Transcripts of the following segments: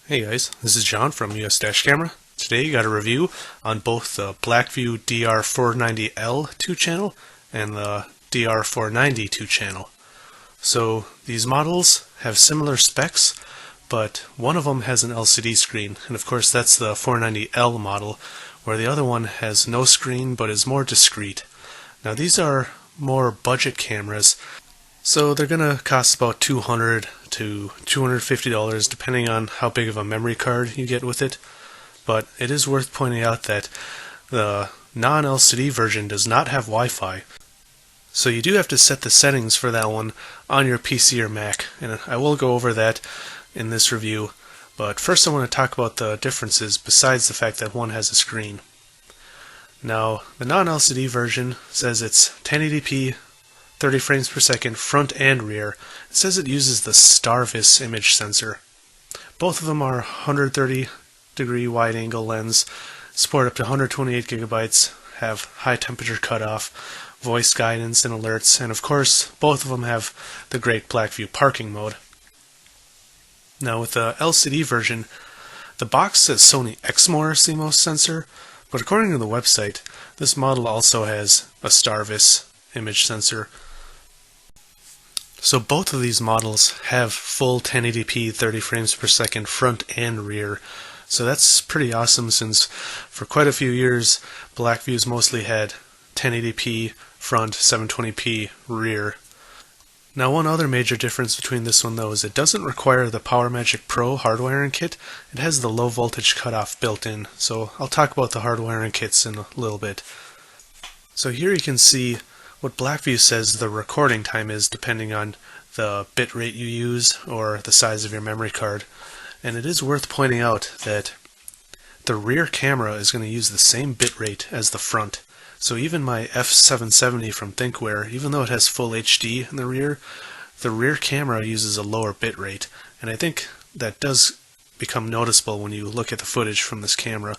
Hey guys, this is John from US Dash Camera. Today you got a review on both the Blackvue DR490L2 channel and the DR490 channel. So these models have similar specs, but one of them has an LCD screen, and of course that's the 490L model, where the other one has no screen but is more discreet. Now these are more budget cameras, so they're going to cost about $200 to $250 depending on how big of a memory card you get with it. But it is worth pointing out that the non-LCD version does not have Wi-Fi. So you do have to set the settings for that one on your PC or Mac, and I will go over that in this review. But first I want to talk about the differences besides the fact that one has a screen. Now, the non-LCD version says it's 1080p 30 frames per second front and rear. It says it uses the Starvis image sensor. Both of them are 130 degree wide angle lens, support up to 128 gigabytes, have high temperature cutoff, voice guidance and alerts, and of course both of them have the great Blackvue parking mode. Now with the LCD version, the box says Sony Exmor CMOS sensor, but according to the website, this model also has a Starvis image sensor. So both of these models have full 1080p 30 frames per second front and rear. So that's pretty awesome, since for quite a few years Blackvue's mostly had 1080p front, 720p rear. Now one other major difference between this one though is it doesn't require the PowerMagic Pro hardwiring kit. It has the low voltage cutoff built in. So I'll talk about the hardwiring kits in a little bit. So here you can see what Blackvue says the recording time is depending on the bit rate you use or the size of your memory card. And it is worth pointing out that the rear camera is going to use the same bit rate as the front. So even my F770 from Thinkware, even though it has full HD in the rear camera uses a lower bit rate. And I think that does become noticeable when you look at the footage from this camera.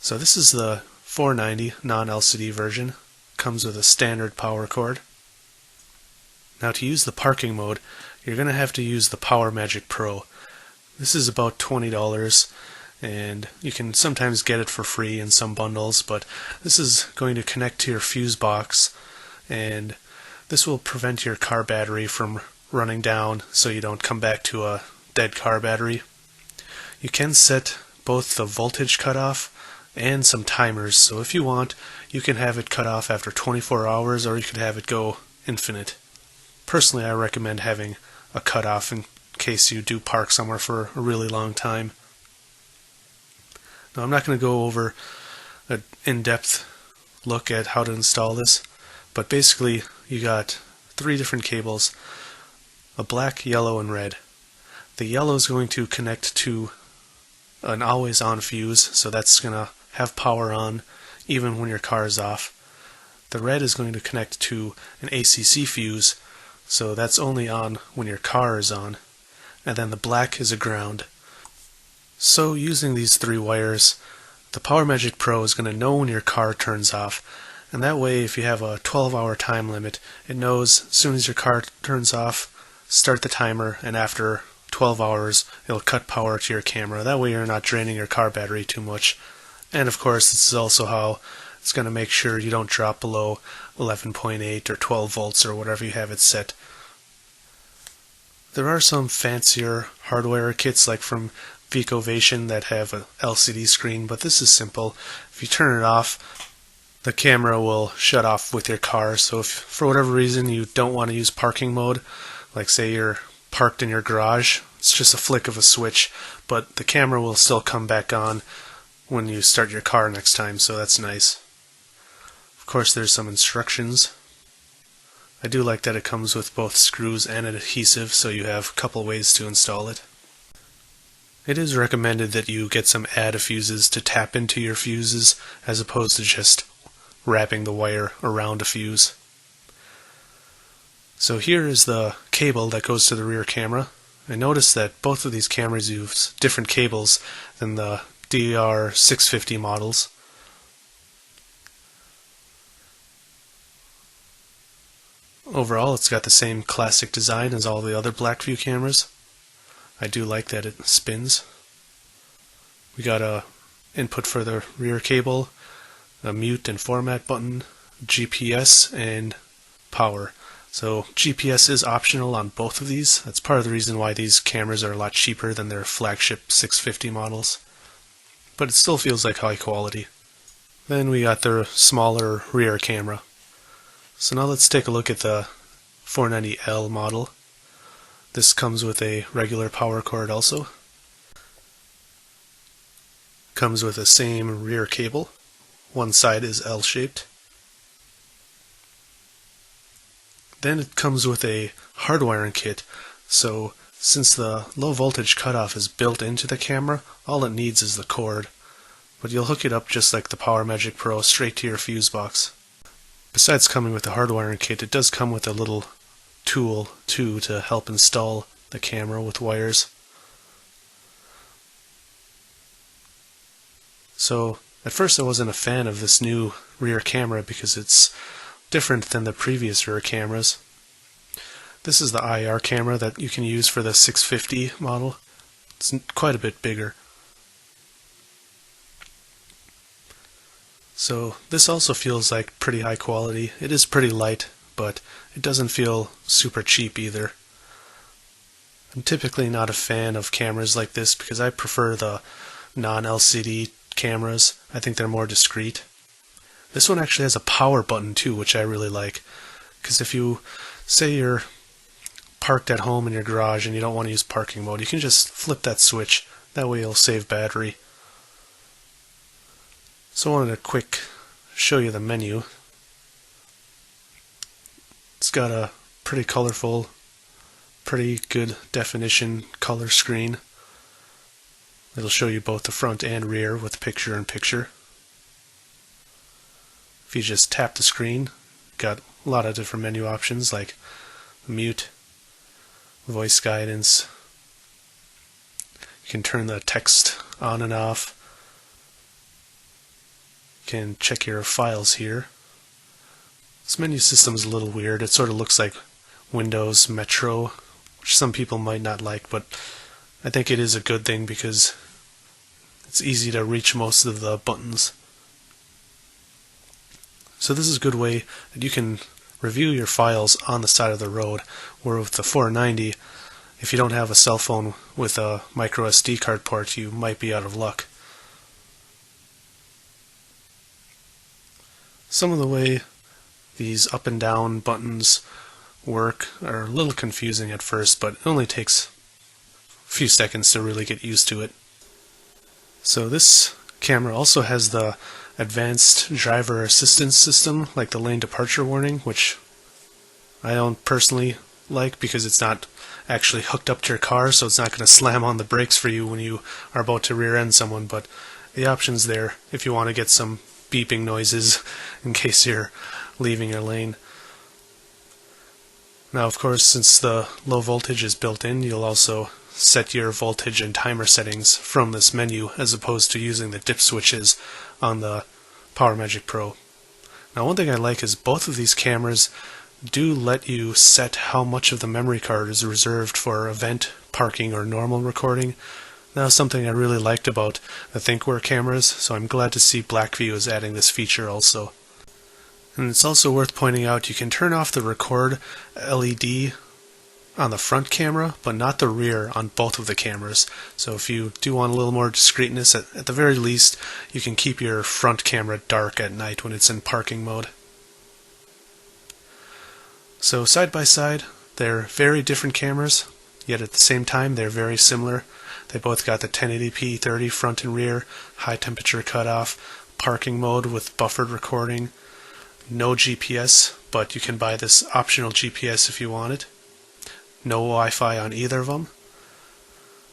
So this is the 490 non-LCD version. Comes with a standard power cord. Now to use the parking mode, you're going to have to use the PowerMagic Pro. This is about $20, and you can sometimes get it for free in some bundles, but this is going to connect to your fuse box, and this will prevent your car battery from running down so you don't come back to a dead car battery. You can set both the voltage cutoff and some timers, so if you want, you can have it cut off after 24 hours, or you could have it go infinite. Personally, I recommend having a cutoff in case you do park somewhere for a really long time. Now I'm not going to go over an in-depth look at how to install this, but basically you got 3 different cables, a black, yellow, and red. The yellow is going to connect to an always-on fuse, so that's going to have power on even when your car is off. The red is going to connect to an ACC fuse, so that's only on when your car is on. And then the black is a ground. So using these 3 wires, the PowerMagic Pro is going to know when your car turns off, and that way if you have a 12-hour time limit, it knows as soon as your car turns off, start the timer, and after 12 hours it'll cut power to your camera. That way you're not draining your car battery too much. And of course this is also how it's going to make sure you don't drop below 11.8 or 12 volts or whatever you have it set. There are some fancier hardware kits like from Vicovation that have an LCD screen, but this is simple. If you turn it off, the camera will shut off with your car. So if for whatever reason you don't want to use parking mode, like say you're parked in your garage, it's just a flick of a switch, but the camera will still come back on when you start your car next time, so that's nice. Of course there's some instructions. I do like that it comes with both screws and an adhesive, so you have a couple ways to install it. It is recommended that you get some add fuses to tap into your fuses, as opposed to just wrapping the wire around a fuse. So here is the cable that goes to the rear camera. I noticed that both of these cameras use different cables than the DR650 models. Overall, it's got the same classic design as all the other Blackvue cameras. I do like that it spins. We got a input for the rear cable, a mute and format button, GPS, and power. So GPS is optional on both of these. That's part of the reason why these cameras are a lot cheaper than their flagship 650 models. But it still feels like high quality. Then we got the smaller rear camera. So now let's take a look at the 490L model. This comes with a regular power cord also. Comes with the same rear cable. One side is L-shaped. Then it comes with a hardwiring kit, so since the low voltage cutoff is built into the camera, all it needs is the cord. But you'll hook it up just like the PowerMagic Pro straight to your fuse box. Besides coming with the hardwiring kit, it does come with a little tool too to help install the camera with wires. So at first I wasn't a fan of this new rear camera because it's different than the previous rear cameras. This is the IR camera that you can use for the 650 model. It's quite a bit bigger. So this also feels like pretty high quality. It is pretty light, but it doesn't feel super cheap either. I'm typically not a fan of cameras like this because I prefer the non-LCD cameras. I think they're more discreet. This one actually has a power button too, which I really like, because if you say you're parked at home in your garage and you don't want to use parking mode, you can just flip that switch. That way you'll save battery. So I wanted to quick show you the menu. It's got a pretty colorful, pretty good definition color screen. It'll show you both the front and rear with picture-in-picture. If you just tap the screen, got a lot of different menu options like mute, voice guidance. You can turn the text on and off. You can check your files here. This menu system is a little weird. It sort of looks like Windows Metro, which some people might not like, but I think it is a good thing because it's easy to reach most of the buttons. So this is a good way that you can review your files on the side of the road, where with the 490, if you don't have a cell phone with a micro SD card port, you might be out of luck. Some of the way these up and down buttons work are a little confusing at first, but it only takes a few seconds to really get used to it. So this camera also has the advanced driver assistance system, like the lane departure warning, which I don't personally like because it's not actually hooked up to your car, so it's not going to slam on the brakes for you when you are about to rear end someone, but the option's there if you want to get some beeping noises in case you're leaving your lane. Now of course, since the low voltage is built in, you'll also set your voltage and timer settings from this menu as opposed to using the dip switches on the PowerMagic Pro. Now one thing I like is both of these cameras do let you set how much of the memory card is reserved for event, parking, or normal recording. That was something I really liked about the ThinkWare cameras, so I'm glad to see Blackvue is adding this feature also. And it's also worth pointing out you can turn off the record LED on the front camera, but not the rear on both of the cameras. So if you do want a little more discreetness, at the very least, you can keep your front camera dark at night when it's in parking mode. So side by side, they're very different cameras, yet at the same time they're very similar. They both got the 1080p 30 front and rear, high temperature cutoff, parking mode with buffered recording, no GPS, but you can buy this optional GPS if you want it. No Wi-Fi on either of them,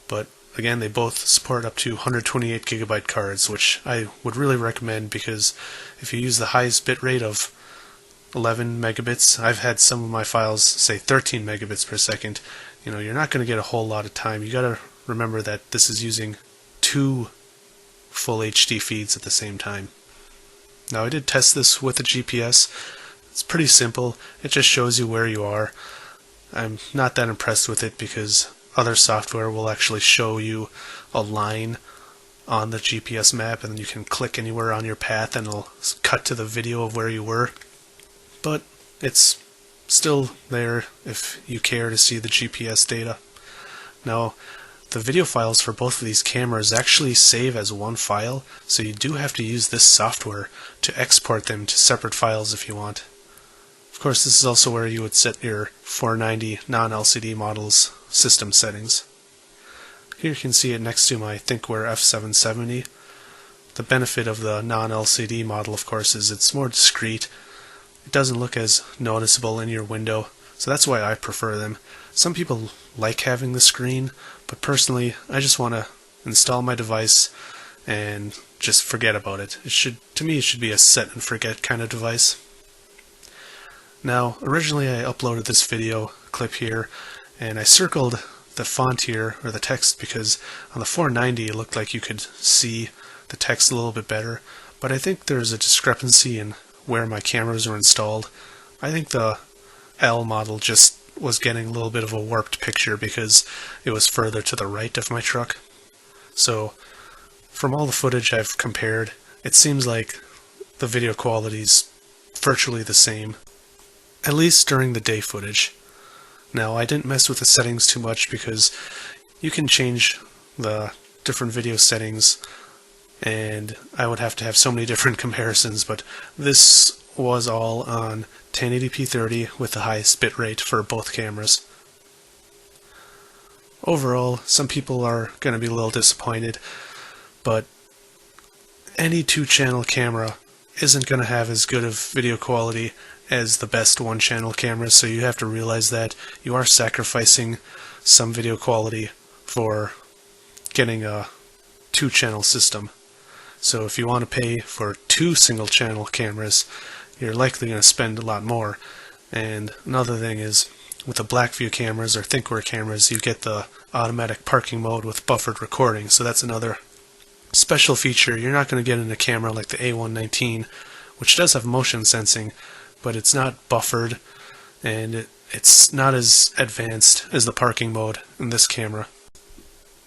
but again they both support up to 128 gigabyte cards, which I would really recommend because if you use the highest bit rate of 11 megabits, I've had some of my files say 13 megabits per second, you're not going to get a whole lot of time. You got to remember that this is using 2 full HD feeds at the same time. Now I did test this with a GPS. It's pretty simple. It just shows you where you are. I'm not that impressed with it because other software will actually show you a line on the GPS map, and you can click anywhere on your path and it'll cut to the video of where you were. But it's still there if you care to see the GPS data. Now, the video files for both of these cameras actually save as one file, so you do have to use this software to export them to separate files if you want. Of course, this is also where you would set your 490 non-LCD model's system settings. Here you can see it next to my ThinkWare F770. The benefit of the non-LCD model, of course, is it's more discreet. It doesn't look as noticeable in your window, so that's why I prefer them. Some people like having the screen, but personally, I just want to install my device and just forget about it. To me, it should be a set and forget kind of device. Now, originally I uploaded this video clip here, and I circled the font here, or the text, because on the 490 it looked like you could see the text a little bit better, but I think there's a discrepancy in where my cameras are installed. I think the L model just was getting a little bit of a warped picture because it was further to the right of my truck. So from all the footage I've compared, it seems like the video quality's virtually the same, at least during the day footage. Now, I didn't mess with the settings too much because you can change the different video settings and I would have to have so many different comparisons, but this was all on 1080p 30 with the highest bitrate for both cameras. Overall, some people are going to be a little disappointed, but any two-channel camera isn't going to have as good of video quality as the best one-channel cameras, so you have to realize that you are sacrificing some video quality for getting a two-channel system. So if you want to pay for two single-channel cameras, you're likely going to spend a lot more. And another thing is, with the Blackvue cameras or ThinkWare cameras, you get the automatic parking mode with buffered recording, so that's another special feature you're not going to get in a camera like the A119, which does have motion sensing, but it's not buffered, and it's not as advanced as the parking mode in this camera.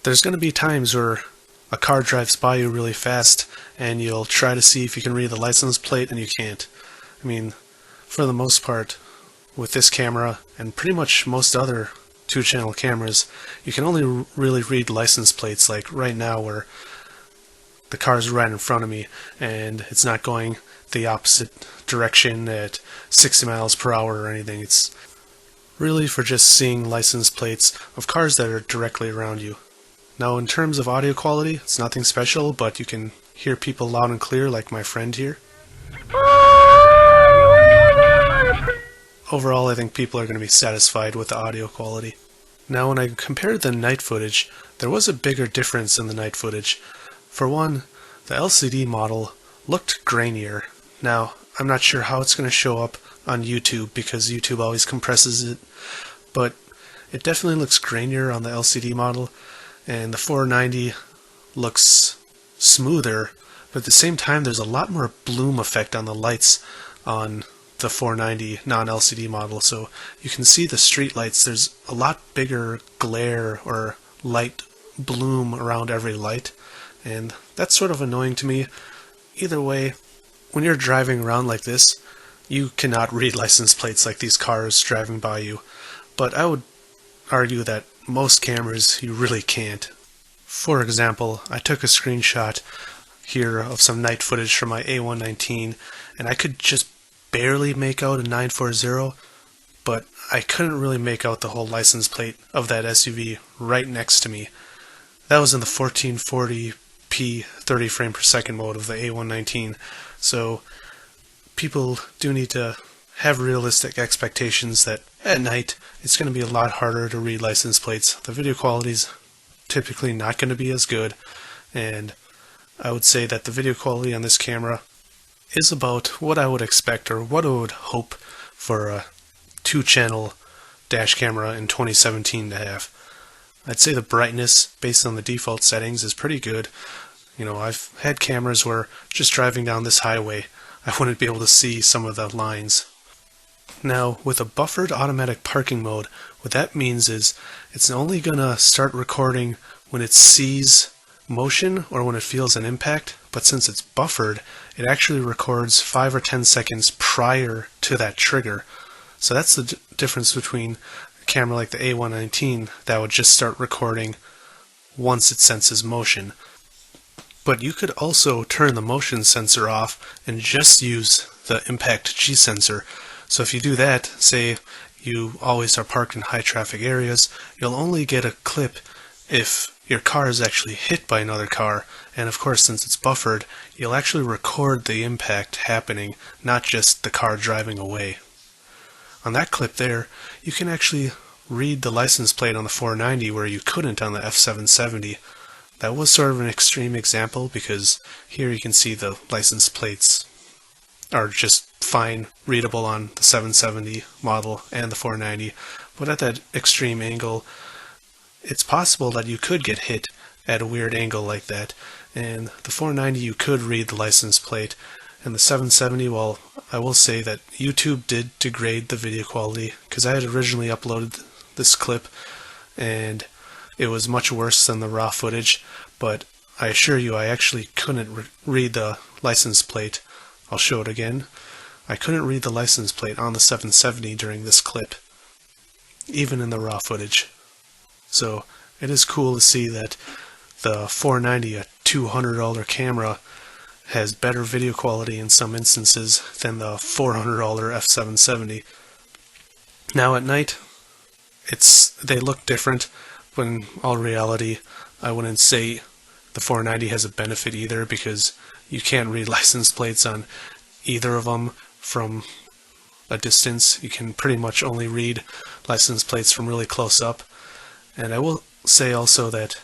There's going to be times where a car drives by you really fast, and you'll try to see if you can read the license plate, and you can't. I mean, for the most part, with this camera, and pretty much most other two-channel cameras, you can only really read license plates, like right now where the car's right in front of me, and it's not going the opposite direction at 60 miles per hour or anything. It's really for just seeing license plates of cars that are directly around you. Now, in terms of audio quality, it's nothing special, but you can hear people loud and clear, like my friend here. Overall, I think people are going to be satisfied with the audio quality. Now, when I compared the night footage, there was a bigger difference in the night footage. For one, the LCD model looked grainier. Now, I'm not sure how it's going to show up on YouTube because YouTube always compresses it, but it definitely looks grainier on the LCD model, and the 490 looks smoother, but at the same time there's a lot more bloom effect on the lights on the 490 non-LCD model, so you can see the street lights. There's a lot bigger glare or light bloom around every light, and that's sort of annoying to me. Either way, when you're driving around like this, you cannot read license plates like these cars driving by you, but I would argue that most cameras you really can't. For example, I took a screenshot here of some night footage from my A119, and I could just barely make out a 940, but I couldn't really make out the whole license plate of that SUV right next to me. That was in the 1440p 30 frame per second mode of the A119, so people do need to have realistic expectations that at night it's going to be a lot harder to read license plates. The video quality's typically not going to be as good, and I would say that the video quality on this camera is about what I would expect or what I would hope for a two-channel dash camera in 2017 to have. I'd say the brightness based on the default settings is pretty good. You know, I've had cameras where just driving down this highway I wouldn't be able to see some of the lines. Now, with a buffered automatic parking mode, what that means is it's only going to start recording when it sees motion or when it feels an impact, but since it's buffered, it actually records 5 or 10 seconds prior to that trigger. So that's the difference between a camera like the A119 that would just start recording once it senses motion. But you could also turn the motion sensor off and just use the impact G sensor. So if you do that, say you always are parked in high traffic areas, you'll only get a clip if your car is actually hit by another car, and of course since it's buffered, you'll actually record the impact happening, not just the car driving away. On that clip there, you can actually read the license plate on the 490 where you couldn't on the F770. That was sort of an extreme example because here you can see the license plates are just fine readable on the 770 model and the 490, but at that extreme angle, it's possible that you could get hit at a weird angle like that. And the 490 you could read the license plate, and the 770, well, I will say that YouTube did degrade the video quality because I had originally uploaded this clip and it was much worse than the raw footage, but I assure you I actually couldn't read the license plate. I'll show it again. I couldn't read the license plate on the 770 during this clip, even in the raw footage. So it is cool to see that the 490, a $200 camera, has better video quality in some instances than the $400 F770. Now at night, they look different, but in all reality, I wouldn't say the 490 has a benefit either because you can't read license plates on either of them from a distance. You can pretty much only read license plates from really close up. And I will say also that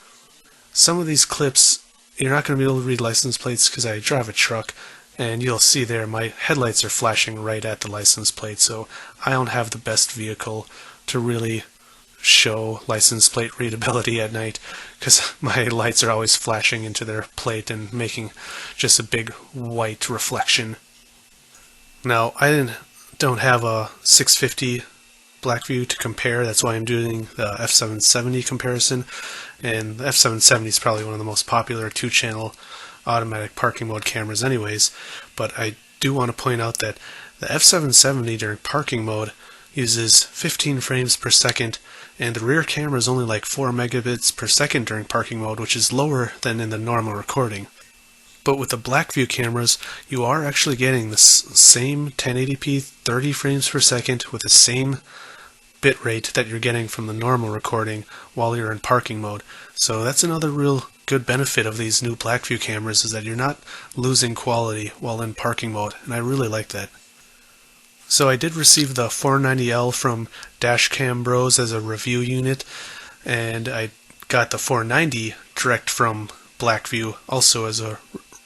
some of these clips, you're not going to be able to read license plates because I drive a truck, and you'll see there my headlights are flashing right at the license plate, so I don't have the best vehicle to really show license plate readability at night because my lights are always flashing into their plate and making just a big white reflection. Now, I don't have a 650 Blackvue to compare, that's why I'm doing the F770 comparison, and the F770 is probably one of the most popular 2-channel automatic parking mode cameras anyways, but I do want to point out that the F770 during parking mode uses 15 frames per second, and the rear camera is only like 4 megabits per second during parking mode, which is lower than in the normal recording. But with the Blackvue cameras, you are actually getting the same 1080p 30 frames per second with the same bit rate that you're getting from the normal recording while you're in parking mode. So that's another real good benefit of these new Blackvue cameras, is that you're not losing quality while in parking mode, and I really like that. So I did receive the 490L from Dashcam Bros as a review unit, and I got the 490 direct from Blackvue also as a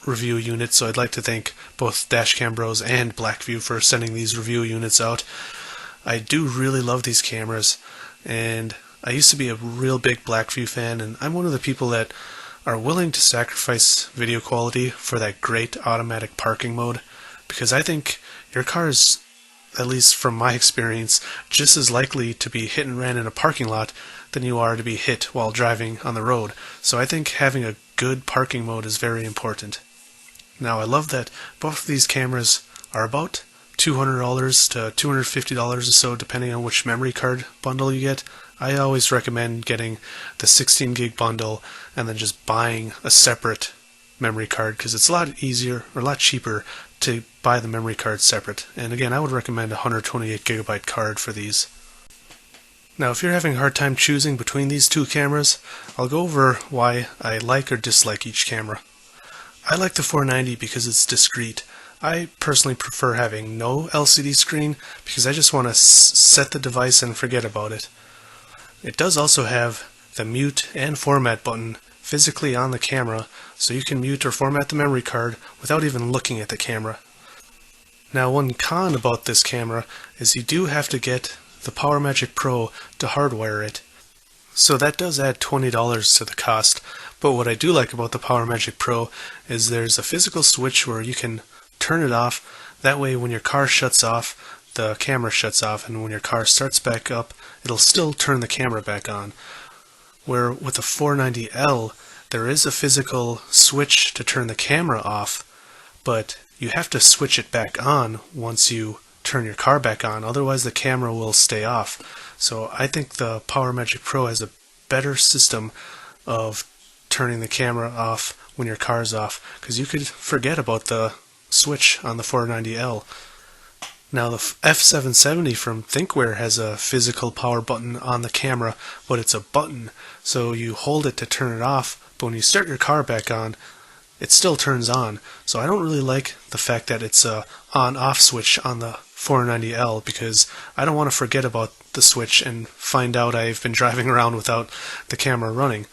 review unit, so I'd like to thank both Dashcam Bros and Blackvue for sending these review units out. I do really love these cameras, and I used to be a real big Blackvue fan, and I'm one of the people that are willing to sacrifice video quality for that great automatic parking mode, because I think your car is, at least from my experience, just as likely to be hit and ran in a parking lot than you are to be hit while driving on the road. So I think having a good parking mode is very important. Now, I love that both of these cameras are about $200 to $250 or so, depending on which memory card bundle you get. I always recommend getting the 16 gig bundle and then just buying a separate memory card, because it's a lot easier or a lot cheaper to buy the memory card separate. And again, I would recommend a 128 gigabyte card for these. Now, if you're having a hard time choosing between these two cameras, I'll go over why I like or dislike each camera. I like the 490 because it's discreet. I personally prefer having no LCD screen because I just want to set the device and forget about it. It does also have the mute and format button physically on the camera, so you can mute or format the memory card without even looking at the camera. Now, one con about this camera is you do have to get the PowerMagic Pro to hardwire it. So that does add $20 to the cost, but what I do like about the PowerMagic Pro is there's a physical switch where you can turn it off. That way when your car shuts off, the camera shuts off, and when your car starts back up, it'll still turn the camera back on. Where with the 490L, there is a physical switch to turn the camera off, but you have to switch it back on once you turn your car back on, otherwise the camera will stay off. So I think the PowerMagic Pro has a better system of turning the camera off when your car's off, because you could forget about the switch on the 490L. Now the F770 from Thinkware has a physical power button on the camera, but it's a button, so you hold it to turn it off, but when you start your car back on, it still turns on. So I don't really like the fact that it's a on-off switch on the 490L, because I don't want to forget about the switch and find out I've been driving around without the camera running.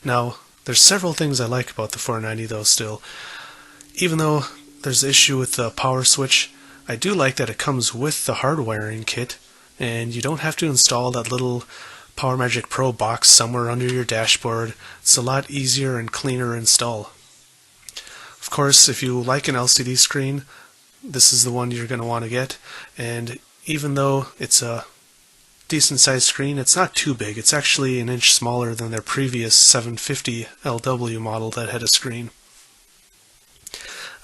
Now, there's several things I like about the 490 though still. Even though there's an issue with the power switch, I do like that it comes with the hardwiring kit, and you don't have to install that little PowerMagic Pro box somewhere under your dashboard. It's a lot easier and cleaner to install. Of course, if you like an LCD screen, this is the one you're going to want to get, and even though it's a decent sized screen, it's not too big. It's actually an inch smaller than their previous 750 LW model that had a screen.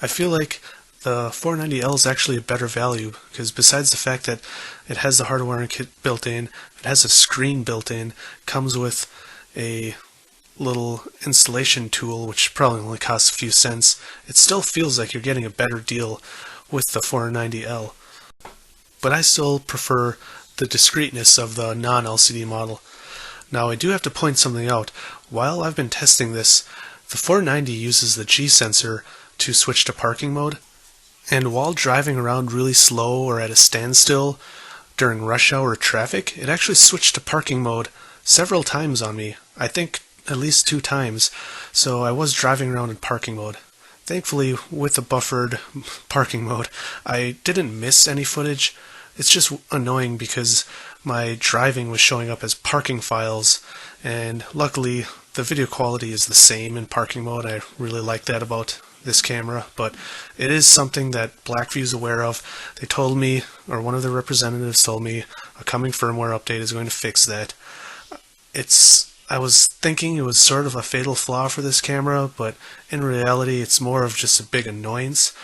I feel like the 490L is actually a better value, because besides the fact that it has the hardwiring kit built in, it has a screen built in, comes with a little installation tool which probably only costs a few cents, it still feels like you're getting a better deal with the 490L. But I still prefer the discreteness of the non-LCD model. Now I do have to point something out. While I've been testing this, the 490 uses the G sensor to switch to parking mode, and while driving around really slow or at a standstill during rush hour traffic, it actually switched to parking mode several times on me. I think at least 2 times, so I was driving around in parking mode. Thankfully, with the buffered parking mode, I didn't miss any footage. It's just annoying because my driving was showing up as parking files, and luckily the video quality is the same in parking mode. I really like that about this camera, but it is something that Blackvue is aware of. They told me, or one of the representatives told me, a coming firmware update is going to fix that. I was thinking it was sort of a fatal flaw for this camera, but in reality it's more of just a big annoyance.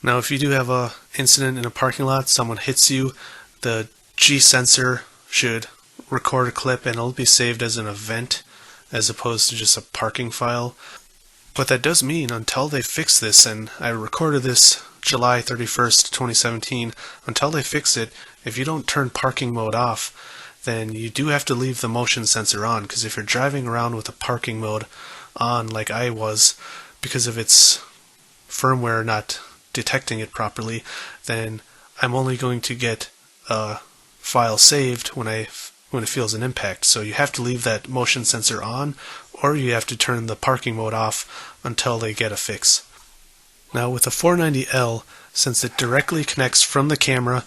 Now if you do have a incident in a parking lot, someone hits you, the G sensor should record a clip and it'll be saved as an event as opposed to just a parking file. But that does mean until they fix this, and I recorded this July 31st, 2017, until they fix it, if you don't turn parking mode off, then you do have to leave the motion sensor on, because if you're driving around with a parking mode on like I was, because of its firmware not detecting it properly, then I'm only going to get a file saved when it feels an impact. So you have to leave that motion sensor on, or you have to turn the parking mode off until they get a fix. Now with the 490L, since it directly connects from the camera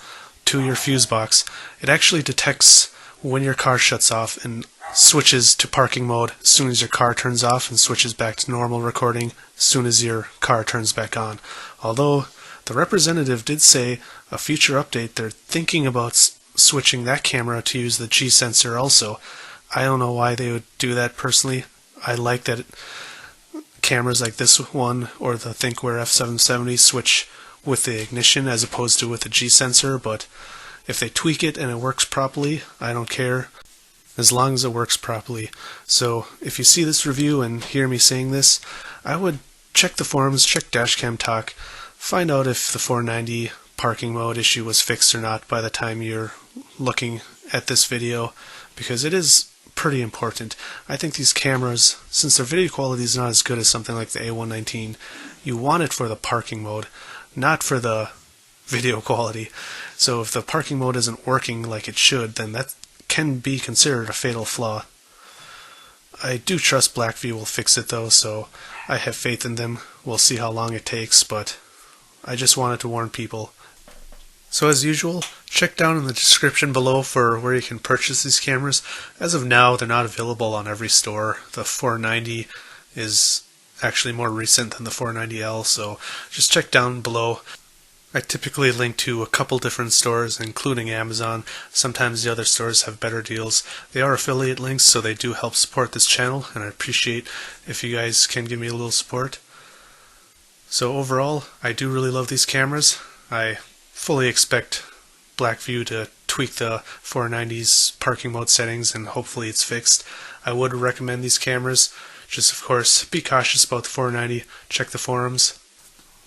to your fuse box, it actually detects when your car shuts off and switches to parking mode as soon as your car turns off, and switches back to normal recording as soon as your car turns back on. Although the representative did say a future update they're thinking about switching that camera to use the G sensor also. I don't know why they would do that personally. I like that cameras like this one or the Thinkware F770 switch with the ignition as opposed to with the G sensor, but if they tweak it and it works properly, I don't care, as long as it works properly. So if you see this review and hear me saying this, I would check the forums, check Dashcam Talk, find out if the 490 parking mode issue was fixed or not by the time you're looking at this video, because it is pretty important. I think these cameras, since their video quality is not as good as something like the A119, you want it for the parking mode, not for the video quality. So if the parking mode isn't working like it should, then that can be considered a fatal flaw. I do trust Blackvue will fix it though, so I have faith in them. We'll see how long it takes, but I just wanted to warn people. So as usual, check down in the description below for where you can purchase these cameras. As of now, they're not available on every store. The 490 is actually more recent than the 490L, so just check down below. I typically link to a couple different stores, including Amazon. Sometimes the other stores have better deals. They are affiliate links, so they do help support this channel, and I appreciate if you guys can give me a little support. So overall, I do really love these cameras. I fully expect Blackvue to tweak the 490's parking mode settings, and hopefully it's fixed. I would recommend these cameras. Just, of course, be cautious about the 490. Check the forums.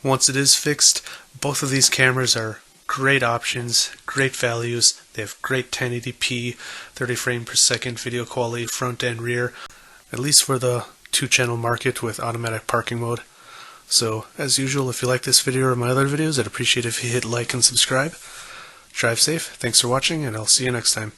Once it is fixed, both of these cameras are great options, great values. They have great 1080p, 30 frame per second video quality front and rear, at least for the 2-channel market with automatic parking mode. So, as usual, if you like this video or my other videos, I'd appreciate if you hit like and subscribe. Drive safe, thanks for watching, and I'll see you next time.